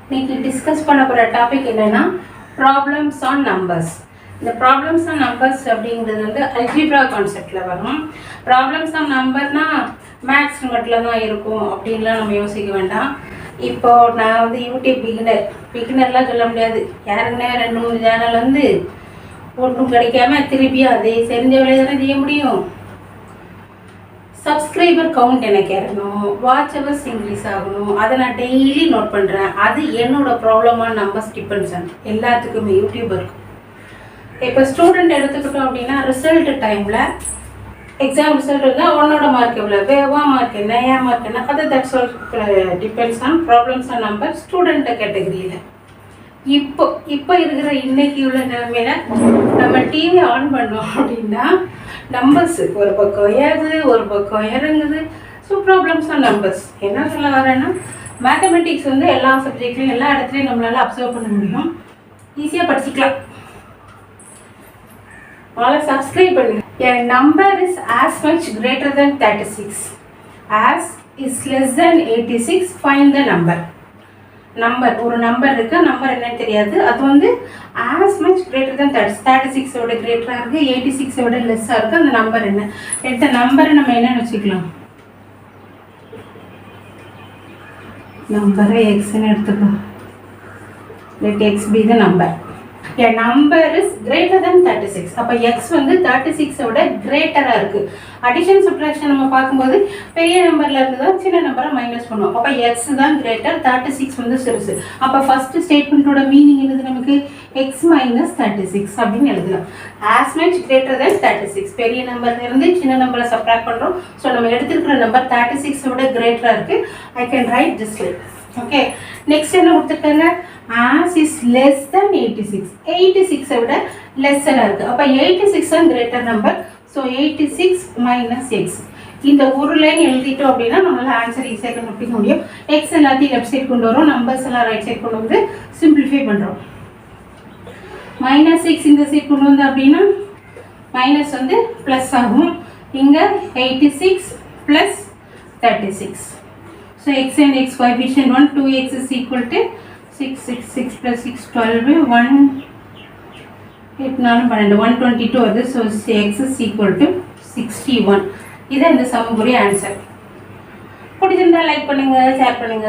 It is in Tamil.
இன்னைக்கு டிஸ்கஸ் பண்ண போகிற டாபிக் என்னென்னா ப்ராப்ளம்ஸ் ஆன் நம்பர்ஸ். இந்த ப்ராப்ளம்ஸ் ஆன் நம்பர்ஸ் அப்படிங்கிறது வந்து அல்ஜிப்ரா கான்செப்டில் வரும். ப்ராப்ளம்ஸ் ஆன் நம்பர்னால் மேக்ஸ் மட்டும் தான் இருக்கும் அப்படின்லாம் நம்ம யோசிக்க வேண்டாம். இப்போது நான் வந்து யூடியூப் பிகினர்லாம் சொல்ல முடியாது. யாருக்குன்னா 2-3 சேனல் வந்து ஒன்றும் கிடைக்காம திருப்பியும் அதே செஞ்ச வேலையை தானே செய்ய முடியும். சப்ஸ்கிரைபர் கவுண்ட் எனக்கு ஏறணும், வாட்ச் ஹவர்ஸ் இன்க்ரீஸ் ஆகணும், அதை நான் டெய்லி நோட் பண்ணுறேன். அது என்னோடய ப்ராப்ளமான நம்பர்ஸ் டிபெண்ட்ஸ் ஆன் எல்லாத்துக்குமே யூடியூபருக்கு. இப்போ ஸ்டூடெண்ட் எடுத்துக்கிட்டோம் அப்படின்னா ரிசல்ட் டைமில் எக்ஸாம் ரிசல்ட் இருந்தால் உன்னோட மார்க் எவ்வளோ, வேவா மார்க் என்ன, ஏன் மார்க் என்ன, அது that's all depends on problems on number student கேட்டகரியில். இப்போ இருக்கிற இன்னைக்கு உள்ள நிலைமையில நம்ம டிவி ஆன் பண்ணோம் அப்படின்னா நம்பர்ஸ் ஒரு பக்கம் ஏறுது, ஒரு பக்கம் இறங்குது. ஸோ ப்ராப்ளம்ஸ் ஆன் நம்பர்ஸ் என்ன சொல்ல வரேன்னா, மேத்தமெட்டிக்ஸ் வந்து எல்லா சப்ஜெக்ட்லையும் எல்லா இடத்துலையும் நம்மளால அப்சர்வ் பண்ண முடியும், ஈஸியாக படிச்சுக்கலாம். அதனால சப்ஸ்கிரைப் பண்ணுங்க. A number is as much greater than 36 as is less than 86. Find the number. Number ஒரு நம்பர் இருக்கு, நம்பர் என்னன்னு தெரியாது, அது வந்து ஆஸ் மச் கிரேட்டர் தான் 36 கிரேட்டராக இருக்கு, 86 லெஸ்ஸாக இருக்கு. அந்த நம்பர் என்ன? இந்த நம்பரை நம்ம என்னன்னு வச்சுக்கலாம், நம்பரை எக்ஸ்ன்னு எடுத்துக்கோ. Let X be the number. A number is greater than 36. அப்போ எக்ஸ் வந்து 36 கிரேட்டராக இருக்குது. அடிஷன் சப்ட்ராக்ஷன் நம்ம பார்க்கும்போது பெரிய நம்பரில் இருந்து தான் சின்ன நம்பரை மைனஸ் பண்ணுவோம். அப்போ எக்ஸ் தான் கிரேட்டர், 36 வந்து சிறுசு. அப்போ ஃபர்ஸ்ட் ஸ்டேட்மெண்ட்டோட மீனிங் என்னது நமக்கு? எக்ஸ் மைனஸ் 36 அப்படின்னு எழுதலாம். As much greater than 36. பெரிய நம்பர்லேருந்து சின்ன நம்பரை சப்ட்ராக்ட் பண்ணுறோம். ஸோ நம்ம எடுத்துருக்கிற நம்பர் 36 கிரேட்டராக இருக்குது. I can write this like. Okay, next என்ன கொடுத்துருக்காங்க? as is less than 86. 86 விட லெஸ்ஸராக இருக்குது. அப்போ 86 தான் greater number. So 86 minus X. இந்த ஒரு லைன் எழுதிட்டோம் அப்படின்னா நம்மளால் ஆன்சர் ஈஸியாக கண்டுபிடிக்க முடியும். எக்ஸ் எல்லாத்தையும் லெஃப்ட் சைட் கொண்டு வரோம், நம்பர்ஸ் எல்லாம் ரைட் சைட் கொண்டு வந்து சிம்பிளிஃபை பண்ணுறோம். மைனஸ் எக்ஸ் இந்த சைட் கொண்டு வந்து அப்படின்னா மைனஸ் வந்து ப்ளஸ் ஆகும். இங்கே 86 plus 36. So x and x coefficient 1, 2x is equal to 6 plus 6 12 1 8 4 12 122 அது. So x is equal to 61. இது இந்த சம்முக்குரிய ஆன்சர். பிடிச்சிருந்தா லைக் பண்ணுங்க, ஷேர் பண்ணுங்க.